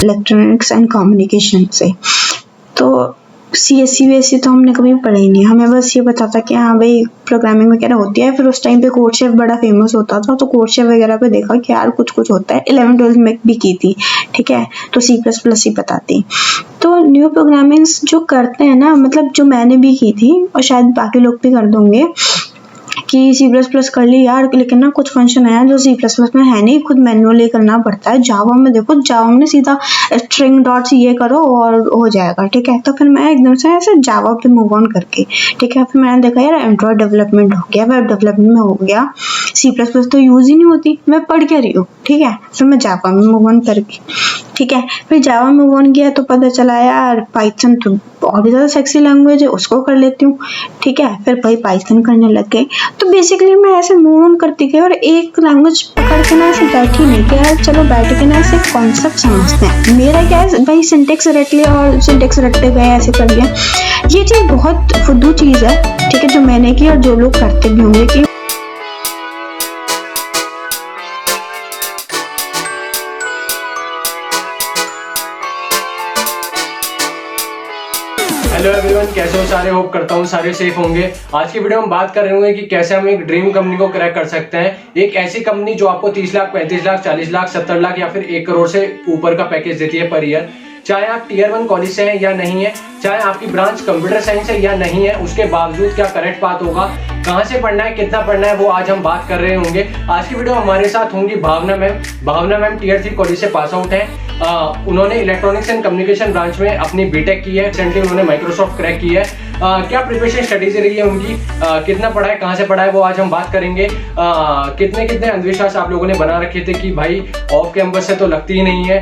Electronics and communication से। तो CSC VSC तो हमने कभी पढ़ा ही नहीं, हमें बस ये पता था कि हाँ भाई प्रोग्रामिंग वगैरह होती है। फिर उस टाइम पे कोडशेफ बड़ा फेमस होता था, तो कोडशेफ वगैरह पे देखा कि यार कुछ कुछ होता है। 11th-12th में भी की थी, ठीक है, तो C++ ही पता थी। तो न्यू प्रोग्रामिंग्स जो करते हैं ना, मतलब जो मैंने भी की थी और शायद बाकी लोग भी कर दोगे कि C++ कर ली यार, लेकिन ना कुछ फंक्शन है जो C++ में है नहीं, खुद मैन्युअली करना पड़ता है। जावा में देखो, जावा में सीधा स्ट्रिंग डॉट्स ये करो और हो जाएगा, ठीक है। तो फिर मैं एकदम से ऐसे जावा पे मूव ऑन करके, ठीक है, फिर मैंने देखा यार एंड्रॉइड डेवलपमेंट हो गया, वेब डेवलपमेंट में हो गया, C++ तो यूज ही नहीं होती, मैं पढ़ क्या रही हूँ, ठीक है। फिर मैं जावा में मूव ऑन करके, ठीक है, फिर जावा में मूव ऑन किया तो पता चला यार पाइथन तो बहुत ही ज़्यादा सेक्सी लैंग्वेज है, उसको कर लेती हूँ, ठीक है। फिर भाई पाइथन करने लग गए। तो बेसिकली मैं ऐसे मूव ऑन करती गई और एक लैंग्वेज पकड़ के ना ऐसे बैठी नहीं कि यार चलो बैठ के ना ऐसे कॉन्सेप्ट समझते हैं। मेरा क्या है भाई, सिंटेक्स रट लिया और सिंटेक्स रटते गए, ऐसे कर लिया। ये चीज़ बहुत फुद्दू चीज़ है, ठीक है, जो मैंने की और जो लोग करते भी होंगे कि हेलो एवरीवन, कैसे हो सारे? होप करता हूँ सारे सेफ होंगे। आज की वीडियो में बात कर रहे होंगे कि कैसे हम एक ड्रीम कंपनी को क्रैक कर सकते हैं। एक ऐसी कंपनी जो आपको 30 लाख, 35 लाख, 40 लाख, 70 लाख या फिर 1 करोड़ से ऊपर का पैकेज देती है पर ईयर। चाहे आप Tier 1 कॉलेज से हैं या नहीं है, चाहे आपकी ब्रांच कंप्यूटर साइंस है या नहीं है, उसके बावजूद क्या करेक्ट पाथ होगा, कहाँ से पढ़ना है, कितना पढ़ना है, वो आज हम बात कर रहे होंगे। आज की वीडियो हमारे साथ होंगी भावना मैम। भावना मैम Tier 3 कॉलेज से पास आउट हैं। उन्होंने इलेक्ट्रॉनिक्स एंड कम्युनिकेशन ब्रांच में अपनी बीटेक की है। रिसेंटली उन्होंने माइक्रोसॉफ्ट क्रैक की है। क्या प्रिपरेशन स्टडीज रही है उनकी, कितना पढ़ा है, कहाँ से पढ़ा है, वो आज हम बात करेंगे। कितने कितने अंधविश्वास आप लोगों ने बना रखे थे कि भाई ऑफ कैंपस से तो लगती ही नहीं है,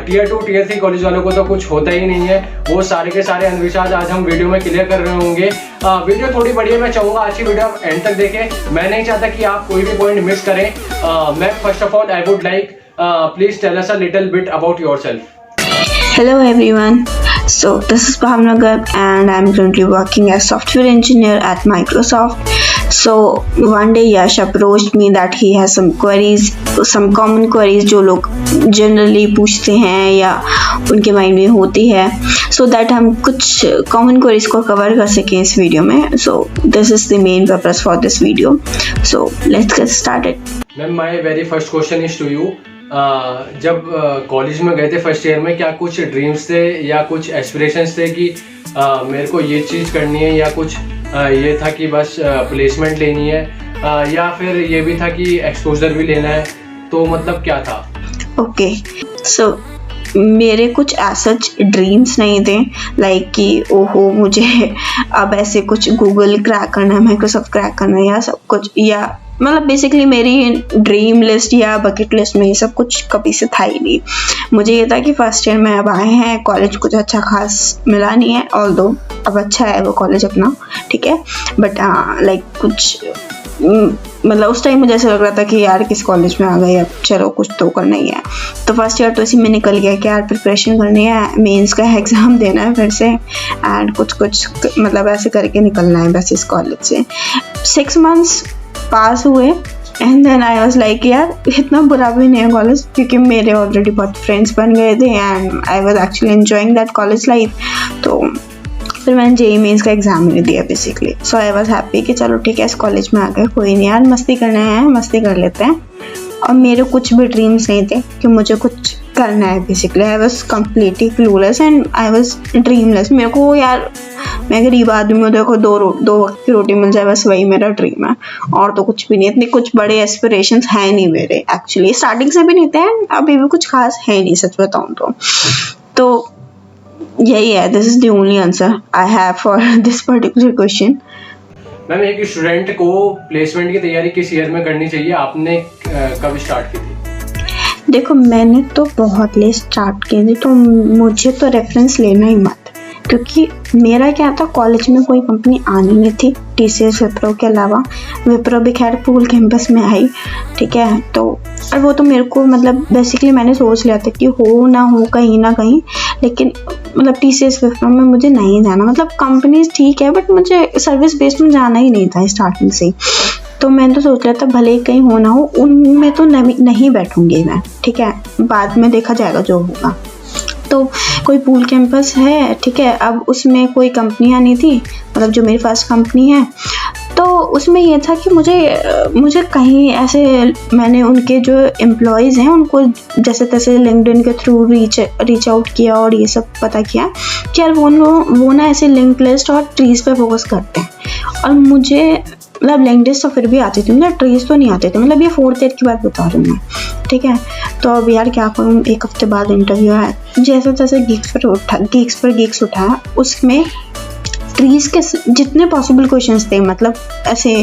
Tier 2 Tier 3 कॉलेज वालों को तो कुछ होता ही नहीं है, वो सारे के सारे अंधविश्वास आज हम वीडियो में क्लियर कर रहे होंगे। वीडियो थोड़ी बड़ी है, मैं चाहूंगा आज की वीडियो आप एंड तक देखें। मैं नहीं चाहता कि आप कोई भी पॉइंट मिस करें। Ma'am, first of all I would like please tell us a little bit about yourself. Hello everyone. So this is Bhavna Garg and I'm currently working as software engineer at Microsoft. So one day Yash approached me that he has some queries, some common queries जो लोग generally पूछते हैं या उनके mind में होती है, so that हम कुछ common queries को कवर कर सकें इस वीडियो में. So this is the main purpose for this video. So let's get started. Ma'am, my very first question is to you. जब कॉलेज में गए थे फर्स्ट ईयर में, क्या कुछ ड्रीम्स थे या कुछ एस्पिरेशंस थे कि मेरे को ये चीज़ करनी है, या कुछ ये था कि बस प्लेसमेंट लेनी है, या फिर ये भी था कि एक्सपोजर भी लेना है, तो मतलब क्या था? ओके, सो मेरे कुछ ऐसा ड्रीम्स नहीं थे लाइक कि ओहो मुझे अब ऐसे कुछ गूगल क्रैक करना है, माइक्रोसॉफ्ट क्रैक करना है या सब कुछ, या मतलब बेसिकली मेरी ड्रीम लिस्ट या बकेट लिस्ट में ये सब कुछ कभी से था ही नहीं। मुझे ये था कि फर्स्ट ईयर में अब आए हैं, कॉलेज कुछ अच्छा खास मिला नहीं है, ऑल्दो अब अच्छा है वो कॉलेज अपना, ठीक है, बट लाइक कुछ मतलब उस टाइम मुझे ऐसा लग रहा था कि यार किस कॉलेज में आ गए, अब चलो कुछ तो करना ही है। तो फर्स्ट ईयर तो इसी में निकल गया कि यार प्रिपरेशन करनी है, मेंस का एग्ज़ाम देना है फिर से, एंड कुछ कुछ मतलब ऐसे करके निकलना है बस इस कॉलेज से। 6 months पास हुए and then I was like यार इतना बुरा भी नहीं है कॉलेज, क्योंकि मेरे ऑलरेडी बहुत फ्रेंड्स बन गए थे and I was actually enjoying that college life. तो फिर मैंने JEE मेंस का एग्ज़ाम नहीं दिया basically. So I was happy कि चलो ठीक है इस कॉलेज में आ गए, कोई नहीं यार मस्ती करना है, मस्ती कर लेते हैं। और मेरे कुछ भी ड्रीम्स नहीं थे कि मुझे कुछ करना है basically. I was completely clueless and I was dreamless. मेरे को यार मैं गरीब आदमी हूँ, देखो दो वक्त की रोटी मिल जाए बस वही मेरा ड्रीम है, और तो कुछ भी नहीं। इतने कुछ बड़े एस्पिरेशंस हैं नहीं मेरे, एक्चुअली स्टार्टिंग से भी नहीं थे, अभी भी कुछ खास है नहीं सच बताऊँ तो यही है, this is the only answer I have for this particular question. Ma'am, एक स्टूडेंट को प्लेसमेंट की तैयारी किस ईयर में करनी चाहिए, आपने कब स्टार्ट की थी? देखो मैंने तो बहुत लेट स्टार्ट की थी, तो मुझे तो रेफरेंस लेना ही मत, क्योंकि मेरा क्या था कॉलेज में कोई कंपनी आनी नहीं थी TCS विप्रो के अलावा। विप्रो भी खैर पूल कैंपस में आई, ठीक है, तो और वो तो मेरे को मतलब बेसिकली मैंने सोच लिया था कि हो ना हो कहीं ना कहीं, लेकिन मतलब TCS विप्रो में मुझे नहीं जाना। मतलब कंपनीज ठीक है बट मुझे सर्विस बेस्ड में जाना ही नहीं था स्टार्टिंग से ही। तो मैंने तो सोच लिया था भले ही कहीं हो ना हो उनमें तो नहीं बैठूंगी मैं, ठीक है, बाद में देखा जाएगा जो होगा। तो कोई पूल कैंपस है, ठीक है। अब उसमें कोई कंपनियां नहीं थी, मतलब जो मेरी फर्स्ट कंपनी है, तो उसमें ये था कि मुझे कहीं ऐसे, मैंने उनके जो एम्प्लॉयज़ हैं उनको जैसे तैसे लिंक्डइन के थ्रू रीच आउट किया और ये सब पता किया कि यार वो ना ऐसे लिंक लिस्ट और ट्रीज़ पे फोकस करते हैं। और मुझे मतलब लिंक लिस्ट तो फिर भी आती थी, मतलब ट्रीज़ तो नहीं आते थे। मतलब ये 4th ईयर की बात बता रही हूँ मैं, ठीक है। तो अब यार क्या करूँ, 1 हफ्ते बाद इंटरव्यू है, जैसे तैसे गीक्स उठाया, उसमें ट्रीज़ के जितने पॉसिबल क्वेश्चंस थे, मतलब ऐसे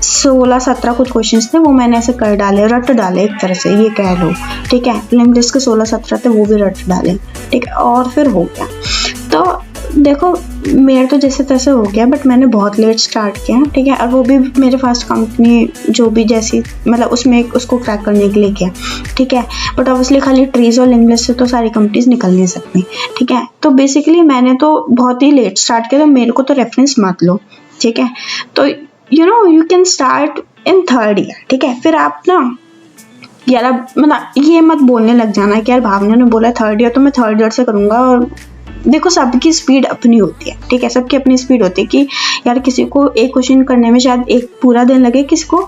16-17 कुछ क्वेश्चंस थे, वो मैंने ऐसे कर डाले, रट डाले एक तरह से, ये कह लो, ठीक है। लिंक लिस्ट के 16-17 थे, वो भी रट डाले, ठीक है। और फिर हो गया। तो देखो मेरा तो जैसे तैसे हो गया, बट मैंने बहुत लेट स्टार्ट किया, ठीक है। और वो भी मेरे फर्स्ट कंपनी जो भी जैसी, मतलब उसमें उसको क्रैक करने के लिए किया, ठीक है। बट ऑब्वियसली खाली ट्रीज़ और लिंक लिस्ट से तो सारी कंपनीज निकल नहीं सकती, ठीक है। तो बेसिकली मैंने तो बहुत ही लेट स्टार्ट किया, तो मेरे को तो रेफरेंस मत लो, ठीक है। तो you can start in 3rd year, ठीक है। फिर आप ना यार अब मतलब ये मत बोलने लग जाना कि यार भावना ने बोला 3rd ईयर तो मैं 3rd ईयर से करूँगा। और देखो सबकी स्पीड अपनी होती है, ठीक है। सबकी अपनी स्पीड होती है कि यार किसी को एक क्वेश्चन करने में शायद एक पूरा दिन लगे, किसी को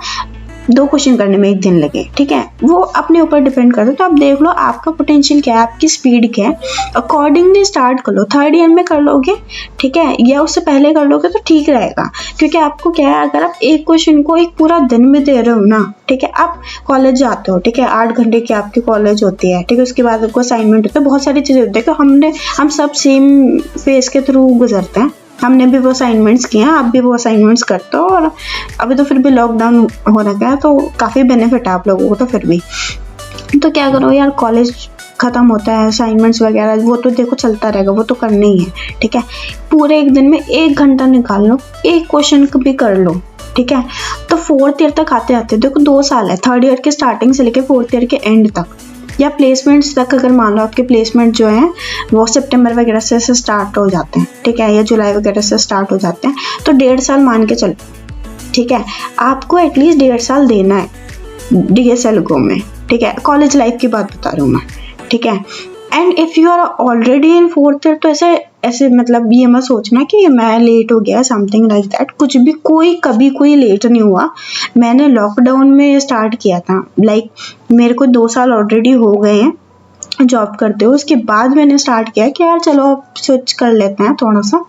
2 क्वेश्चन करने में 1 दिन लगे, ठीक है। वो अपने ऊपर डिपेंड करता है। तो आप देख लो आपका पोटेंशियल क्या है, आपकी स्पीड क्या है, अकॉर्डिंगली स्टार्ट कर लो। 3rd ईयर में कर लोगे, ठीक है, या उससे पहले कर लोगे तो ठीक रहेगा। क्योंकि आपको क्या है, अगर आप एक क्वेश्चन को एक पूरा दिन में दे रहे हो ना, ठीक है। आप कॉलेज जाते हो, ठीक है, 8 घंटे की आपकी कॉलेज होती है, ठीक है। उसके बाद आपको असाइनमेंट होता है, बहुत सारी चीज़ें होती है कि हम सब सेम फेज के थ्रू गुजरते हैं। हमने भी वो असाइनमेंट्स किए हैं, आप भी वो असाइनमेंट्स करते हो। और अभी तो फिर भी लॉकडाउन हो रखा है, तो काफ़ी बेनिफिट है आप लोगों को। तो फिर भी तो क्या करो यार, कॉलेज ख़त्म होता है, असाइनमेंट्स वगैरह वो तो देखो चलता रहेगा, वो तो करना ही है, ठीक है। पूरे एक दिन में 1 घंटा निकाल लो, एक क्वेश्चन भी कर लो, ठीक है। तो 4th ईयर तक आते आते देखो 2 साल है, 3rd ईयर के स्टार्टिंग से लेके 4th ईयर के एंड तक, या प्लेसमेंट्स तक अगर मान लो आपके प्लेसमेंट जो हैं वो सितंबर वगैरह से स्टार्ट हो जाते हैं, ठीक है, या जुलाई वगैरह से स्टार्ट हो जाते हैं, तो 1.5 साल मान के चलो, ठीक है। आपको एटलीस्ट 1.5 साल देना है DSLGO में, ठीक है। कॉलेज लाइफ की बात बता रही हूँ मैं, ठीक है। And if you are already in 4th year, तो ऐसे मतलब ये मत सोचना कि मैं लेट हो गया, समथिंग लाइक दैट। कुछ भी कभी कोई लेट नहीं हुआ। मैंने लॉकडाउन में स्टार्ट किया था, लाइक मेरे को 2 साल ऑलरेडी हो गए हैं जॉब करते हो। उसके बाद मैंने स्टार्ट किया कि यार चलो अब स्विच कर लेते हैं थोड़ा सा।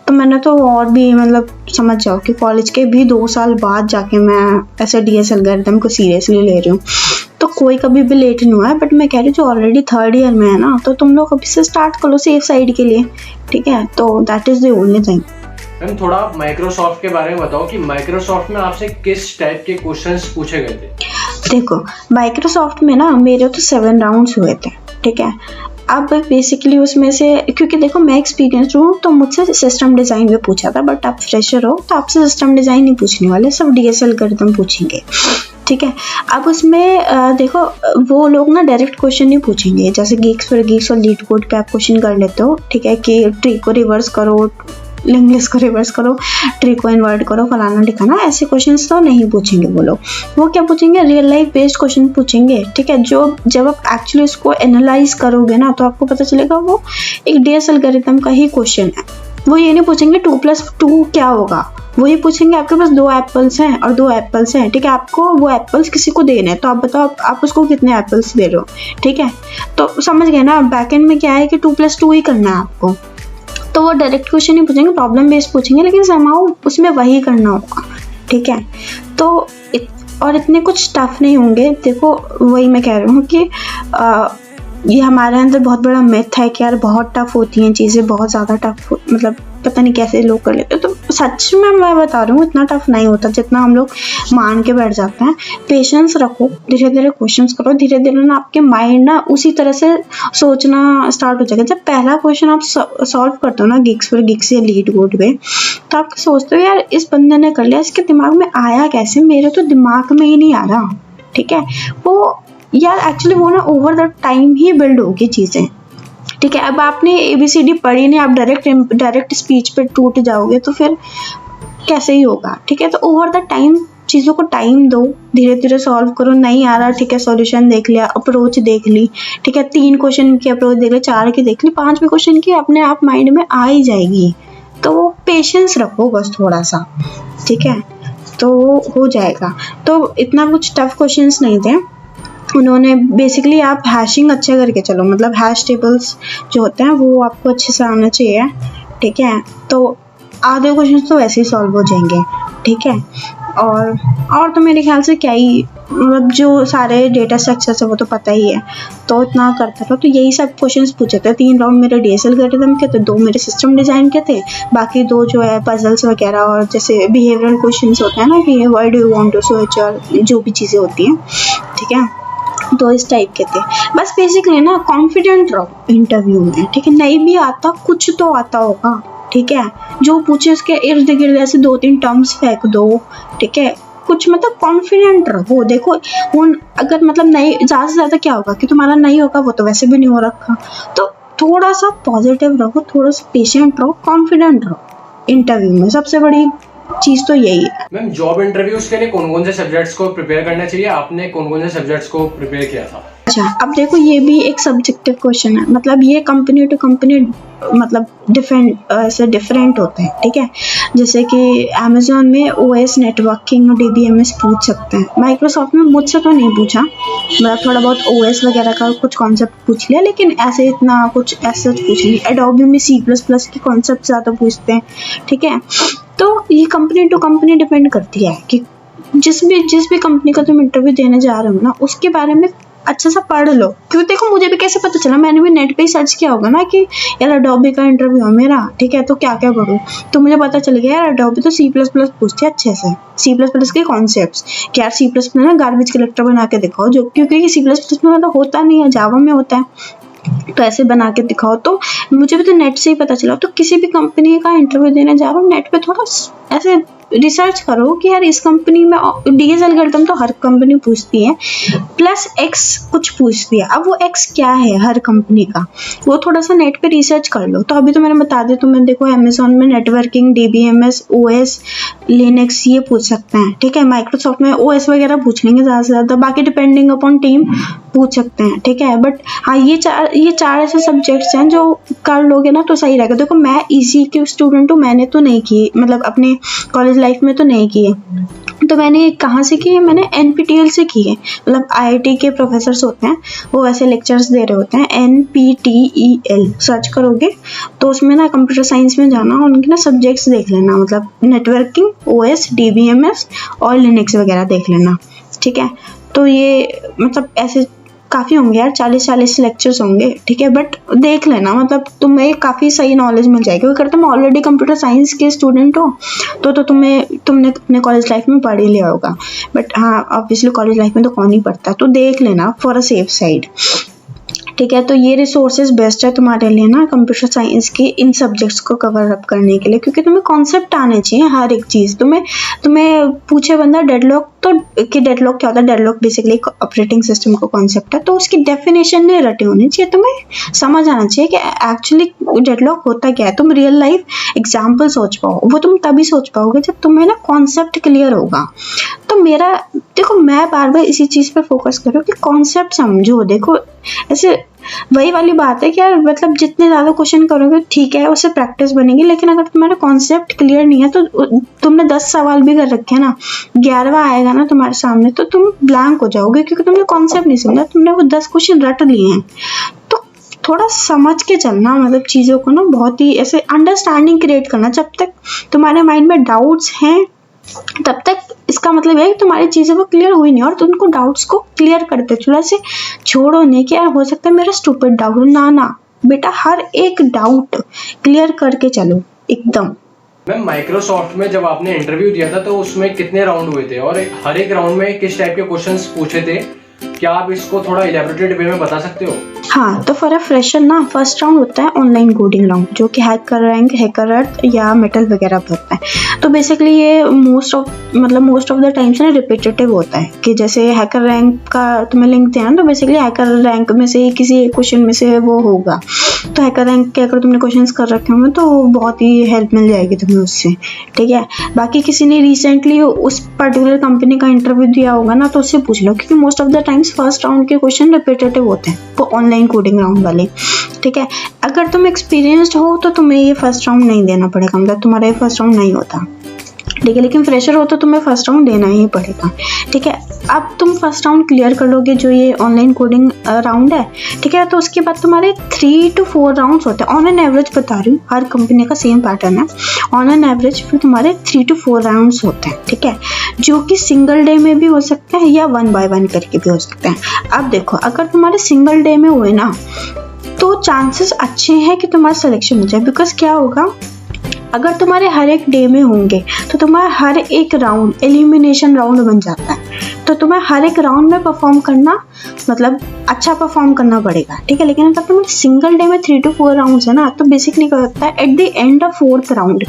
तो मैंने तो और भी मतलब समझ जाओ कि कॉलेज के भी 2 साल बाद जाके मैं ऐसे DSL एल्गोरिथम को सीरियसली ले रही हूँ। तो कोई कभी भी लेट नहीं हुआ है। बट मैं कह रही हूँ जो ऑलरेडी 3rd ईयर में है ना, तो तुम लोग अभी से स्टार्ट कर लो सेफ साइड के लिए, ठीक है। तो that is the only thing. Ma'am थोड़ा माइक्रोसॉफ्ट के बारे में बताओ कि माइक्रोसॉफ्ट में आपसे किस टाइप के क्वेश्चंस पूछे गए थे? देखो माइक्रोसॉफ्ट में ना मेरे तो 7 राउंड्स हुए थे, ठीक है। अब बेसिकली उसमें से, क्योंकि देखो मैं एक्सपीरियंस हूँ तो मुझसे सिस्टम डिज़ाइन में पूछा था, बट आप फ्रेशर हो तो आपसे सिस्टम डिज़ाइन नहीं पूछने वाले, सब DSL एल्गोरिथम पूछेंगे, ठीक है। अब उसमें देखो वो लोग ना डायरेक्ट क्वेश्चन नहीं पूछेंगे, जैसे गीक्स और लीड कोड पे आप क्वेश्चन कर लेते हो, ठीक है, कि ट्री को रिवर्स करो, लिंक लिस्ट को रिवर्स करो, ट्री को इन्वर्ट करो, फलाना ठिकाना, ऐसे क्वेश्चंस तो नहीं पूछेंगे वो लोग। वो क्या पूछेंगे, रियल लाइफ बेस्ड क्वेश्चन पूछेंगे, ठीक है। जो जब आप एक्चुअली उसको एनालाइज करोगे ना, तो आपको पता चलेगा वो एक DSL एल्गोरिथम का ही क्वेश्चन है। वो ये नहीं पूछेंगे 2+2 क्या होगा, वो ये पूछेंगे आपके पास 2 एप्पल्स हैं और 2 एप्पल्स हैं, ठीक है। आपको वो एप्पल्स किसी को देने हैं, तो आप बताओ आप उसको कितने एप्पल्स दे रहे हो, ठीक है। तो समझ गए ना, बैकएंड में क्या है कि 2+2 ही करना है आपको। तो वो डायरेक्ट क्वेश्चन नहीं पूछेंगे, प्रॉब्लम बेस्ड पूछेंगे, लेकिन समाउ उसमें वही करना होगा, ठीक है। तो और इतने कुछ टफ नहीं होंगे। देखो वही मैं कह रही हूँ कि ये हमारे अंदर बहुत बड़ा मिथ है कि यार बहुत टफ होती हैं चीज़ें, बहुत ज़्यादा टफ, मतलब पता नहीं कैसे लोग कर लेते हैं। तो सच में मैं बता रही हूँ इतना टफ नहीं होता जितना हम लोग मान के बैठ जाते हैं। पेशेंस रखो, धीरे धीरे क्वेश्चंस करो, धीरे धीरे ना आपके माइंड ना उसी तरह से सोचना स्टार्ट हो जाएगा। जब पहला क्वेश्चन आप सॉल्व करते हो ना गीक्स या लीड कोड पे, तो आप सोचते हो यार इस बंदे ने कर लिया, इसके दिमाग में आया कैसे, मेरे तो दिमाग में ही नहीं आ रहा, ठीक है। वो यार एक्चुअली वो ना over the time he build होगी चीज़ें, ठीक है। अब आपने ABCD पढ़ी नहीं, आप डायरेक्ट स्पीच पे टूट जाओगे तो फिर कैसे ही होगा, ठीक है। तो ओवर द टाइम चीज़ों को टाइम दो, धीरे धीरे सॉल्व करो। नहीं आ रहा, ठीक है, सॉल्यूशन देख लिया, अप्रोच देख ली, ठीक है, 3 क्वेश्चन की अप्रोच देख ली, 4 की देख ली, 5वें क्वेश्चन की अपने आप माइंड में आ ही जाएगी। तो पेशेंस रखो बस थोड़ा सा, ठीक है, तो हो जाएगा। तो इतना कुछ टफ क्वेश्चंस नहीं थे उन्होंने। बेसिकली आप हैशिंग अच्छा करके चलो, मतलब हैश टेबल्स जो होते हैं वो आपको अच्छे से आना चाहिए, ठीक है। तो आधे क्वेश्चन तो वैसे ही सॉल्व हो जाएंगे, ठीक है। और तो मेरे ख्याल से क्या ही, मतलब जो सारे डेटा स्ट्रक्चर्स है वो तो पता ही है, तो इतना करता रहो। तो यही सब क्वेश्चंस पूछे थे। 3 राउंड मेरे DSL एल्गोरिथम के थे, 2 मेरे सिस्टम डिज़ाइन के थे, बाकी 2 जो है पजल्स वगैरह और जैसे बिहेवियरल क्वेश्चंस होते हैं ना कि why do you want to switch और जो भी चीज़ें होती हैं, ठीक है, तो इस टाइप के थे। बस बेसिकली ना कॉन्फिडेंट रहो इंटरव्यू में, ठीक है। नहीं भी आता, कुछ तो आता होगा, ठीक है। जो पूछे उसके इर्द गिर्द ऐसे 2-3 टर्म्स फेंक दो, ठीक है, कुछ मतलब कॉन्फिडेंट रहो। देखो उन अगर मतलब नहीं, ज़्यादा से ज़्यादा क्या होगा कि तुम्हारा नहीं होगा, वो तो वैसे भी नहीं हो रखा। तो थोड़ा सा पॉजिटिव रहो, थोड़ा सा पेशेंट रहो, कॉन्फिडेंट रहो इंटरव्यू में। सबसे बड़ी चीज़ तो यही है। मैम, जॉब इंटरव्यूज के लिए कौन कौन से सब्जेक्ट्स को प्रिपेयर करना चाहिए? आपने कौन कौन से सब्जेक्ट्स को प्रिपेयर किया था? अच्छा, अब देखो ये भी एक सब्जेक्टिव क्वेश्चन है, मतलब ये कंपनी टू कंपनी मतलब डिफरेंट होते हैं, ठीक है। जैसे कि अमेजोन में OS नेटवर्किंग और DBMS पूछ सकते हैं, माइक्रोसॉफ्ट में मुझसे तो नहीं पूछा, मतलब थोड़ा बहुत OS वगैरह का कुछ कॉन्सेप्ट पूछ लिया, लेकिन ऐसे इतना कुछ ऐसा पूछ लिया। एडोबी में C++ की कॉन्सेप्ट ज़्यादा पूछते हैं, ठीक है। तो ये कंपनी टू कंपनी डिपेंड करती है कि जिस भी कंपनी का तुम इंटरव्यू देने जा रहे हो ना, उसके बारे में अच्छा सा पढ़ लो। क्योंकि देखो मुझे भी कैसे पता चला, मैंने भी नेट पे ही सर्च किया होगा ना कि यार एडोबी का इंटरव्यू है मेरा, ठीक है, तो क्या क्या पढ़ूं। तो मुझे पता चल गया यार एडोबी तो C++ पूछती है अच्छे से, C++ के कॉन्सेप्ट्स कि यार C++ में ना गार्बेज कलेक्टर बना के दिखाओ, जो क्योंकि C++ में मतलब होता नहीं है, जावा में होता है, तो ऐसे बना के दिखाओ। तो मुझे भी तो नेट से ही पता चला। तो किसी भी कंपनी का इंटरव्यू देने जा रहा हूँ, नेट पे थोड़ा ऐसे रिसर्च करो कि यार इस कंपनी में DSL एल्गोरिथम तो हर कंपनी पूछती है, प्लस X कुछ पूछती है। अब वो X क्या है हर कंपनी का, वो थोड़ा सा नेट पे रिसर्च कर लो। तो अभी तो मैंने बता दिया, तो मैं देखो अमेजोन में नेटवर्किंग, DBMS, OS, लिनक्स ये पूछ सकते हैं, ठीक है। माइक्रोसॉफ्ट में OS वगैरह पूछ लेंगे ज़्यादा से ज़्यादा, बाकी डिपेंडिंग अपॉन टीम पूछ सकते हैं, ठीक है। बट हाँ, ये चार ऐसे सब्जेक्ट्स हैं जो कर लोगे ना तो सही रहेगा। देखो मैं EC की स्टूडेंट हूँ, मैंने तो नहीं की, मतलब अपने कॉलेज लाइफ में तो नहीं किए। तो मैंने कहाँ से की है, मैंने NPTEL से की है। मतलब IIT के प्रोफेसर्स होते हैं, वो वैसे लेक्चर्स दे रहे होते हैं, NPTEL सर्च करोगे तो उसमें ना कंप्यूटर साइंस में जाना, उनके ना सब्जेक्ट्स देख लेना, मतलब नेटवर्किंग, OS, DBMS और लिनक्स वगैरह देख लेना, ठीक है। तो ये मतलब ऐसे काफ़ी होंगे यार, 40 लेक्चर्स होंगे, ठीक है। बट देख लेना, मतलब तुम्हें काफ़ी सही नॉलेज मिल जाएगी। अगर तुम ऑलरेडी कंप्यूटर साइंस के स्टूडेंट हो तो तुमने अपने कॉलेज लाइफ में पढ़ ही लिया होगा। बट हाँ, ऑब्वियसली कॉलेज लाइफ में तो कौन ही पढ़ता, तो देख लेना फॉर अ सेफ साइड, ठीक है। तो ये रिसोर्सेज बेस्ट है तुम्हारे लिए ना कंप्यूटर साइंस के इन सब्जेक्ट्स को कवर अप करने के लिए, क्योंकि तुम्हें कॉन्सेप्ट आने चाहिए हर एक चीज़। तुम्हें पूछे बंदा डेडलॉक, तो कि डेडलॉक क्या होता है, डेडलॉक बेसिकली ऑपरेटिंग सिस्टम का कॉन्सेप्ट है, तो उसकी डेफिनेशन नहीं रटी होनी चाहिए, तुम्हें समझ आना चाहिए कि एक्चुअली डेडलॉक होता क्या है। तुम रियल लाइफ एग्जाम्पल सोच पाओ, वो तुम तभी सोच पाओगे जब तुम्हें ना कॉन्सेप्ट क्लियर होगा। तो मेरा देखो, मैं बार बार इसी चीज़ पे फोकस करूँ कि कॉन्सेप्ट समझो। देखो ऐसे वही वाली बात है कि यार मतलब जितने ज़्यादा क्वेश्चन करोगे ठीक है, उससे प्रैक्टिस बनेगी, लेकिन अगर तुम्हारा कॉन्सेप्ट क्लियर नहीं है तो तुमने 10 सवाल भी कर रखे हैं ना, 11वां आएगा ना तुम्हारे सामने तो तुम ब्लैंक हो जाओगे, क्योंकि तुमने कॉन्सेप्ट नहीं समझा, तुमने वो 10 क्वेश्चन रट लिए हैं। तो थोड़ा समझ के चलना, मतलब चीज़ों को ना बहुत ही ऐसे अंडरस्टैंडिंग क्रिएट करना। जब तक तुम्हारे माइंड में डाउट्स हैं तब तक इसका मतलब है कि तुम्हारी चीज़ें वो क्लियर हुई नहीं, और तुम उनको डाउट्स को क्लियर करते चलो। ऐसे छोड़ो नहीं कि यार हो सकता है मेरा स्टूपिड डाउट हो, ना बेटा, हर एक डाउट क्लियर करके चलो एकदम। मैम, माइक्रोसॉफ्ट में जब आपने इंटरव्यू दिया था तो उसमें कितने राउंड हुए थे और हर एक राउंड में किस टाइप के क्वेश्चंस पूछे थे? क्या आप इसको थोड़ा इलैबोरेटेड वे में बता सकते हो? हाँ, तो फॉर अ फ्रेशर ना फर्स्ट राउंड होता है ऑनलाइन कोडिंग राउंड, जो कि हैकर रैंक, हैकर अर्थ या मेटल वगैरह पे होता है। तो बेसिकली ये मोस्ट ऑफ द टाइम्स ना रिपीटेटिव होता है, कि जैसे हैकर रैंक का तुम्हें लिंक दिया ना, तो बेसिकली हैकर रैंक में से ही किसी एक क्वेश्चन में से वो होगा। तो हैकर रैंक के अगर तुमने क्वेश्चंस कर रखे होंगे तो बहुत ही हेल्प मिल जाएगी तुम्हें उससे, ठीक है। बाकी किसी ने रिसेंटली उस पर्टिकुलर कंपनी का इंटरव्यू दिया होगा ना, तो उससे पूछ लो, क्योंकि most of the times first round के क्वेश्चन रिपीटेटिव होते हैं वो ऑनलाइन कोडिंग राउंड वाले, ठीक है। अगर तुम एक्सपीरियंस्ड हो तो तुम्हें ये फर्स्ट राउंड नहीं देना पड़ेगा, मतलब तुम्हारा ये फर्स्ट राउंड नहीं होता, ठीक है। लेकिन फ्रेशर हो तो तुम्हें फर्स्ट राउंड देना ही पड़ेगा, ठीक है। अब तुम फर्स्ट राउंड क्लियर कर लोगे, जो ये ऑनलाइन कोडिंग राउंड है, ठीक है। तो उसके बाद तुम्हारे 3 to 4 राउंड्स होते हैं, ऑन एन एवरेज बता रही हूँ, हर कंपनी का सेम पैटर्न है। ऑन एन एवरेज फिर तुम्हारे 3 to 4 राउंड्स होते हैं, ठीक है, जो कि सिंगल डे में भी हो सकते हैं या 1 by 1 करके भी हो सकते हैं। अब देखो, अगर तुम्हारे सिंगल डे में हुए ना, तो चांसेस अच्छे हैं कि तुम्हारा सिलेक्शन हो जाए। बिकॉज क्या होगा, अगर तुम्हारे हर एक डे में होंगे तो तुम्हारा हर एक राउंड एलिमिनेशन राउंड बन जाता है, तो तुम्हें हर एक राउंड में परफॉर्म करना, मतलब अच्छा परफॉर्म करना पड़ेगा, ठीक है। लेकिन अगर तुम्हारे सिंगल डे में 3 to 4 राउंड्स है ना, तो बेसिकली क्या होता है, at the end of 4th round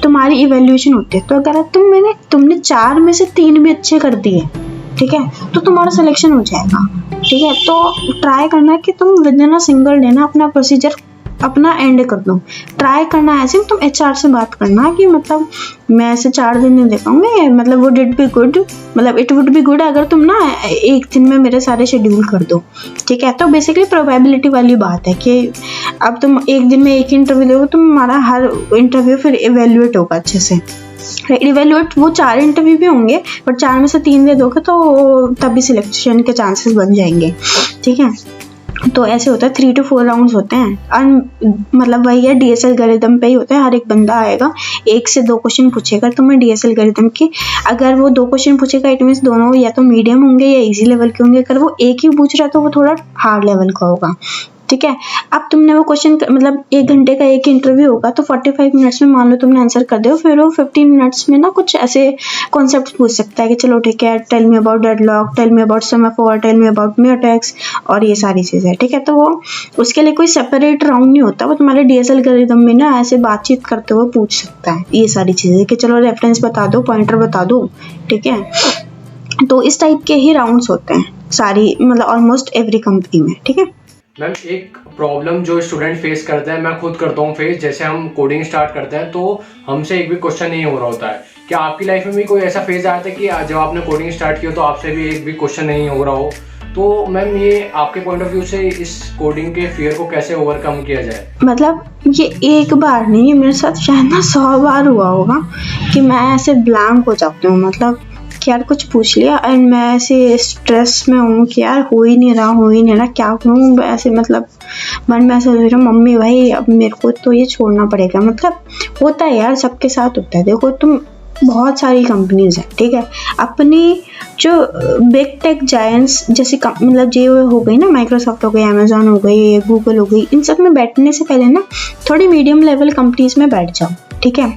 तुम्हारी इवेल्युएशन होती है। तो अगर तुमने 4 में से 3 भी अच्छे कर दिए, ठीक है, तो तुम्हारा सिलेक्शन हो जाएगा, ठीक है। तो ट्राई करना कि तुम with in a single day ना अपना प्रोसीजर अपना एंड कर दो। ट्राई करना ऐसे, तुम HR से बात करना कि मतलब मैं ऐसे 4 दिन नहीं दे पाऊंगी, मतलब वो डिड बी गुड, मतलब इट वुड बी गुड अगर तुम ना एक दिन में मेरे सारे शेड्यूल कर दो, ठीक है। तो बेसिकली प्रोबेबिलिटी वाली बात है कि अब तुम एक दिन में एक इंटरव्यू दोगे, तुम्हारा हर इंटरव्यू फिर इवेल्युएट होगा अच्छे से। इवेल्युएट वो 4 इंटरव्यू भी होंगे, बट 4 में से 3 दे दोगे तो तभी सिलेक्शन के चांसेस बन जाएंगे, ठीक है। तो ऐसे होता है, 3 to 4 राउंड्स होते हैं। मतलब वही है, DSL एल्गोरिथम पे ही होता है। हर एक बंदा आएगा, 1 से 2 क्वेश्चन पूछेगा तुम्हें DSL एल्गोरिथम की। अगर वो 2 क्वेश्चन पूछेगा, इट मीन्स दोनों या तो मीडियम होंगे या इजी लेवल के होंगे। अगर वो एक ही पूछ रहा है तो वो थोड़ा हार्ड लेवल का होगा, ठीक है। अब तुमने वो क्वेश्चन, मतलब 1 घंटे का एक इंटरव्यू होगा, तो 45 मिनट्स में मान लो तुमने आंसर कर दिया, फिर वो 15 मिनट्स में ना कुछ ऐसे कॉन्सेप्ट पूछ सकता है कि चलो ठीक है, tell me about deadlock, tell me about semaphore, tell me about mutex और ये सारी चीज़ें, ठीक है। तो वो उसके लिए कोई सेपरेट राउंड नहीं होता, वो तुम्हारे DSL एल्गोरिथम में ना ऐसे बातचीत करते हुए पूछ सकता है ये सारी चीज़ें कि चलो रेफरेंस बता दो, पॉइंटर बता दो, ठीक है। तो इस टाइप के ही राउंड्स होते हैं सारी, मतलब ऑलमोस्ट एवरी कंपनी में, ठीक है। मैम, एक प्रॉब्लम जो स्टूडेंट फेस करते हैं, मैं खुद करता हूँ फेस, जैसे हम कोडिंग स्टार्ट करते हैं तो हमसे एक भी क्वेश्चन नहीं हो रहा होता है। क्या आपकी लाइफ में भी कोई ऐसा फेज आया था कि जब आपने कोडिंग स्टार्ट किया तो आपसे भी एक भी क्वेश्चन नहीं हो रहा हो? तो मैम, ये आपके पॉइंट ऑफ व्यू से इस कोडिंग के फियर को कैसे ओवरकम किया जाए? मतलब ये एक बार नहीं, मेरे साथ शायद ना 100 बार हुआ होगा कि मैं ऐसे ब्लैंक हो जाती हूँ, मतलब कि यार कुछ पूछ लिया एंड मैं ऐसे स्ट्रेस में हूँ कि यार हो ही नहीं रहा, क्या करूँ ऐसे, मतलब मन में ऐसा सोच रहा हूँ, मम्मी भाई अब मेरे को तो ये छोड़ना पड़ेगा। मतलब होता है यार, सबके साथ होता है। देखो तुम, बहुत सारी कंपनीज हैं, ठीक है, अपनी जो बिग टेक जायंट्स जैसे मतलब जो हो गई ना, माइक्रोसॉफ्ट हो गई, अमेजोन हो गई, गूगल हो गई, इन सब में बैठने से पहले ना थोड़ी मीडियम लेवल कंपनीज में बैठ जाओ, ठीक है।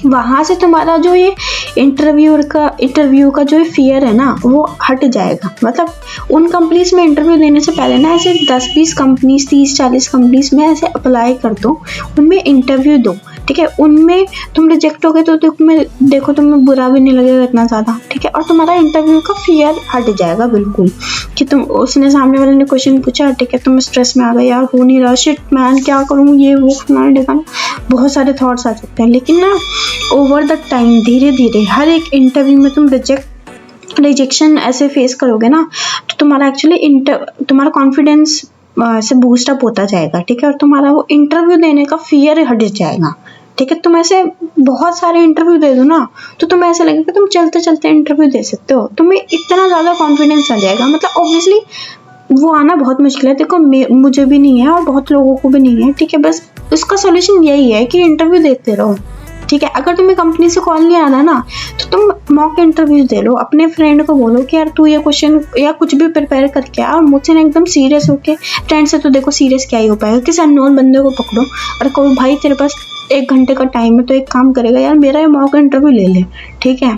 वहाँ से तुम्हारा जो ये इंटरव्यू का जो फियर है ना, वो हट जाएगा। मतलब उन कंपनीज में इंटरव्यू देने से पहले ना ऐसे 10-20 कंपनीज, 30-40 कंपनीज में ऐसे अप्लाई कर दो, उनमें इंटरव्यू दो, ठीक है। उनमें तुम रिजेक्ट हो गए तो देखो तुम्हें बुरा भी नहीं लगेगा इतना ज़्यादा, ठीक है। और तुम्हारा इंटरव्यू का फियर हट जाएगा बिल्कुल, कि तुम, उसने सामने वाले ने क्वेश्चन पूछा, ठीक है, तुम स्ट्रेस में आ गए, यार हो नहीं रहा, शिट मैन क्या करूँ, ये वो फलाना ढिकाना, बहुत सारे थॉट्स आ सकते हैं। लेकिन ना ओवर द टाइम, धीरे धीरे हर एक इंटरव्यू में तुम रिजेक्शन ऐसे फेस करोगे ना, तो तुम्हारा एक्चुअली तुम्हारा कॉन्फिडेंस से बूस्ट अप होता जाएगा, ठीक है। और तुम्हारा वो इंटरव्यू देने का फियर हट जाएगा, ठीक है। तुम ऐसे बहुत सारे इंटरव्यू दे दो ना, तो तुम्हें ऐसा लगेगा तुम चलते चलते इंटरव्यू दे सकते हो, तुम्हें इतना ज़्यादा कॉन्फिडेंस आ जाएगा। मतलब ऑब्वियसली वो आना बहुत मुश्किल है, देखो मुझे भी नहीं है और बहुत लोगों को भी नहीं है, ठीक है। बस उसका सोल्यूशन यही है कि इंटरव्यू देते रहो, ठीक है। अगर तुम्हें कंपनी से कॉल नहीं आ रहा ना, तो तुम मॉक इंटरव्यू दे लो, अपने फ्रेंड को बोलो कि यार तू ये क्वेश्चन या कुछ भी प्रिपेयर करके आ, और मुझसे ना एकदम सीरियस होके, फ्रेंड से तो देखो सीरियस क्या ही हो पाएगा, किसी अननोन बंदे को पकड़ो और कहो भाई तेरे पास 1 घंटे का टाइम है, तो एक काम करेगा यार, मेरा ये मॉक इंटरव्यू ले ले, ठीक है।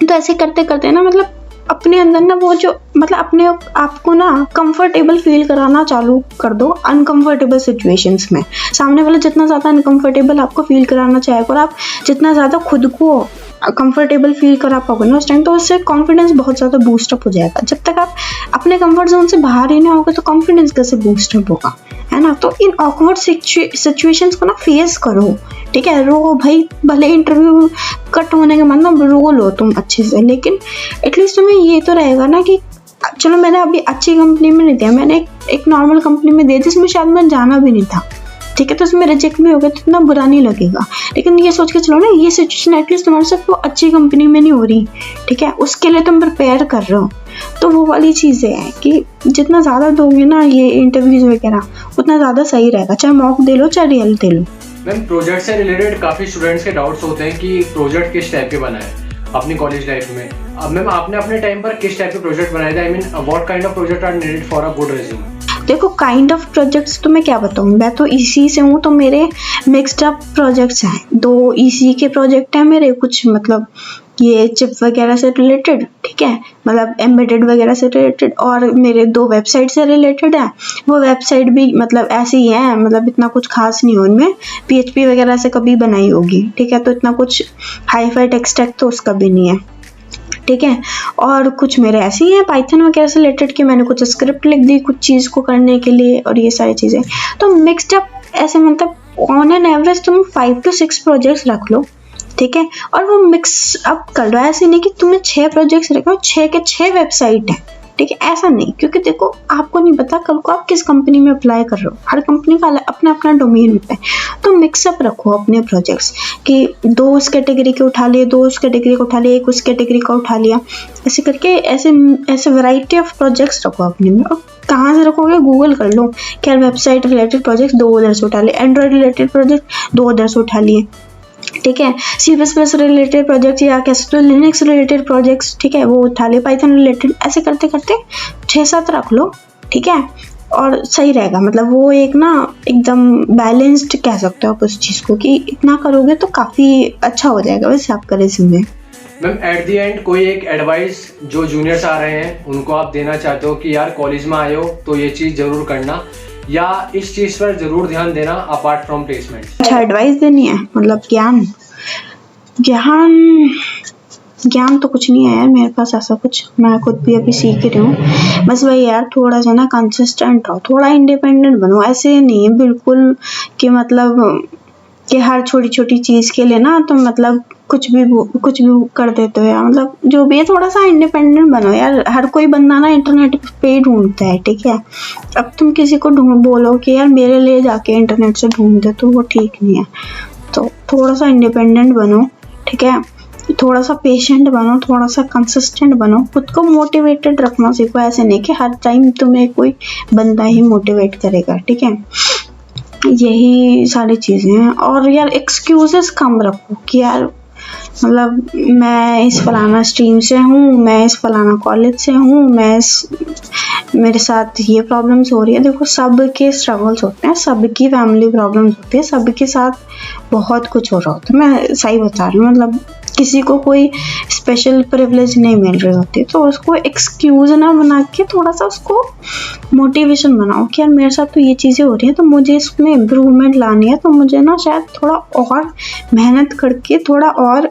तो ऐसे करते करते ना, मतलब अपने अपने अंदर ना वो जो मतलब अपने आपको ना कंफर्टेबल फील कराना चालू कर दो अनकंफर्टेबल सिचुएशंस में। सामने वाला जितना ज़्यादा अनकंफर्टेबल आपको फील कराना चाहेगा और आप जितना ज़्यादा खुद को कंफर्टेबल फील करा पाओगे ना उस टाइम, तो उससे कॉन्फिडेंस बहुत ज़्यादा बूस्टअप हो जाएगा। जब तक आप अपने कंफर्ट जोन से बाहर ही नहीं होगे तो कॉन्फिडेंस कैसे बूस्टअप होगा, है ना। तो इन ऑकवर्ड सिचुएशंस को ना फेस करो, ठीक है। रो भाई, भले इंटरव्यू कट होने के बाद ना रो लो तुम अच्छे से, लेकिन एटलीस्ट तुम्हें ये तो रहेगा ना कि चलो मैंने अभी अच्छी कंपनी में नहीं दिया, मैंने एक नॉर्मल कंपनी में दिया जिसमें शायद मैं जाना भी नहीं था, ठीक है, तो उसमें रिजेक्ट भी हो गया तो इतना बुरा नहीं लगेगा। लेकिन ये सोच के चलो ना, ये सिचुएशन एटलीस्ट तुम्हारे साथ वो अच्छी कंपनी में नहीं हो रही, ठीक है, उसके लिए तुम प्रिपेयर कर रहे हो। तो वो वाली चीज़ें हैं कि जितना ज़्यादा दोगे ना ये इंटरव्यूज वगैरह, उतना ज़्यादा सही रहेगा, चाहे मॉक दे लो चाहे रियल दे लो। मैम, प्रोजेक्ट से रिलेटेड काफ़ी स्टूडेंट्स के डाउट्स होते हैं कि प्रोजेक्ट किस टाइप के बनाए अपनी कॉलेज लाइफ में। अब मैम, आपने अपने टाइम पर किस टाइप के प्रोजेक्ट बनाए थे? I mean what kind of project are needed for a good resume? देखो, काइंड ऑफ प्रोजेक्ट्स तो मैं क्या बताऊँ, मैं तो ईसी से हूँ तो मेरे मिक्सड अप प्रोजेक्ट्स हैं। 2 ईसी के प्रोजेक्ट हैं मेरे, कुछ मतलब ये चिप वगैरह से रिलेटेड, ठीक है, मतलब एम्बेडेड वगैरह से रिलेटेड, और मेरे 2 वेबसाइट से रिलेटेड है। वो वेबसाइट भी मतलब ऐसी ही है, मतलब इतना कुछ खास नहीं हो उनमें, PHP वगैरह से कभी बनाई होगी, ठीक है, तो इतना कुछ हाई फाई टेक स्टैक तो उसका भी नहीं है, ठीक है। और कुछ मेरे ऐसे ही हैं पाइथन वगैरह से रिलेटेड कि मैंने कुछ स्क्रिप्ट लिख दी कुछ चीज़ को करने के लिए, और ये सारी चीज़ें। तो मिक्सड अप ऐसे मतलब ऑन एन एवरेज तुम 5 to 6 प्रोजेक्ट्स रख लो, ठीक है, और वो मिक्स अप कर लो। ऐसे नहीं कि तुम्हें 6 प्रोजेक्ट्स रखे 6 के 6 वेबसाइट हैं, ठीक है, ऐसा नहीं, क्योंकि देखो आपको नहीं पता कल को आप किस कंपनी में अप्लाई कर रहे हो, हर कंपनी का अपना अपना डोमेन होता है। तो मिक्सअप रखो अपने प्रोजेक्ट्स कि 2 उस कैटेगरी के उठा लिए, 2 उस कैटेगरी का उठा लिया, 1 उस कैटेगरी का उठा लिया, ऐसे करके ऐसे वैरायटी ऑफ प्रोजेक्ट्स रखो अपने में। और कहाँ से रखोगे, गूगल कर लो क्या वेबसाइट रिलेटेड प्रोजेक्ट्स 2 उधर से उठा लिए, एंड्रॉइड रिलेटेड प्रोजेक्ट 2 उधर से उठा लिए, ठीक है, C++ रिलेटेड प्रोजेक्ट या कैसे तो लिनक्स रिलेटेड प्रोजेक्ट्स, ठीक है, वो उठा ले, पाइथन रिलेटेड, ऐसे करते करते 6-7 रख लो, ठीक है, और सही रहेगा। मतलब वो एक ना एकदम बैलेंस्ड कह सकते हो आप उस चीज़ को, कि इतना करोगे तो काफ़ी अच्छा हो जाएगा वैसे आपका resume. Ma'am, at the end कोई एक एडवाइस जो जूनियर्स आ रहे हैं उनको आप देना चाहते हो कि यार कॉलेज में आए हो तो ये चीज़ ज़रूर करना या इस चीज़ पर ज़रूर ध्यान देना अपार्ट फ्रॉम प्लेसमेंट? अच्छा, एडवाइस देनी है, मतलब ज्ञान तो कुछ नहीं है यार मेरे पास ऐसा कुछ, मैं खुद भी अभी सीख रही हूँ। बस भाई यार थोड़ा सा ना कंसिस्टेंट रहो, थोड़ा इंडिपेंडेंट बनो। ऐसे नहीं है बिल्कुल कि मतलब कि हर छोटी छोटी चीज़ के लिए ना तुम मतलब कुछ भी कर देते हो यार। मतलब जो भी है थोड़ा सा इंडिपेंडेंट बनो यार। हर कोई बंदा ना इंटरनेट पे ही ढूंढता है, ठीक है। अब तुम किसी को बोलो कि यार मेरे लिए जाके इंटरनेट से ढूंढ दे, तो वो ठीक नहीं है। तो थोड़ा सा इंडिपेंडेंट बनो, ठीक है, थोड़ा सा पेशेंट बनो, थोड़ा सा कंसिस्टेंट बनो, खुद को मोटिवेटेड रखना सीखो। ऐसे नहीं कि हर टाइम तुम्हें कोई बंदा ही मोटिवेट करेगा, ठीक है। यही सारी चीज़ें हैं। और यार एक्सक्यूजेस कम रखो कि यार मतलब मैं इस फलाना स्ट्रीम से हूँ, मैं इस फलाना कॉलेज से हूँ, मेरे साथ ये प्रॉब्लम्स हो रही है। देखो सबके स्ट्रगल्स होते हैं, सबकी फैमिली प्रॉब्लम्स होती है, सबके साथ बहुत कुछ हो रहा होता है। मैं सही बता रही हूँ, मतलब किसी को कोई स्पेशल प्रिविलेज नहीं मिल रही होती। तो उसको एक्सक्यूज ना बना के थोड़ा सा उसको मोटिवेशन बनाओ कि यार मेरे साथ तो ये चीज़ें हो रही हैं, तो मुझे इसमें इम्प्रूवमेंट लानी है, तो मुझे ना शायद थोड़ा और मेहनत करके थोड़ा और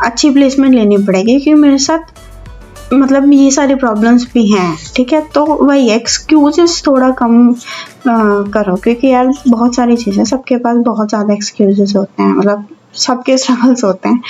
अच्छी प्लेसमेंट लेनी पड़ेगी, क्योंकि मेरे साथ मतलब ये सारी प्रॉब्लम्स भी हैं, ठीक है। तो वही एक्सक्यूजेस थोड़ा कम करो, क्योंकि यार बहुत सारी चीज़ें, सबके पास बहुत ज़्यादा एक्सक्यूजेस होते हैं, मतलब सबके स्ट्रगल्स होते हैं।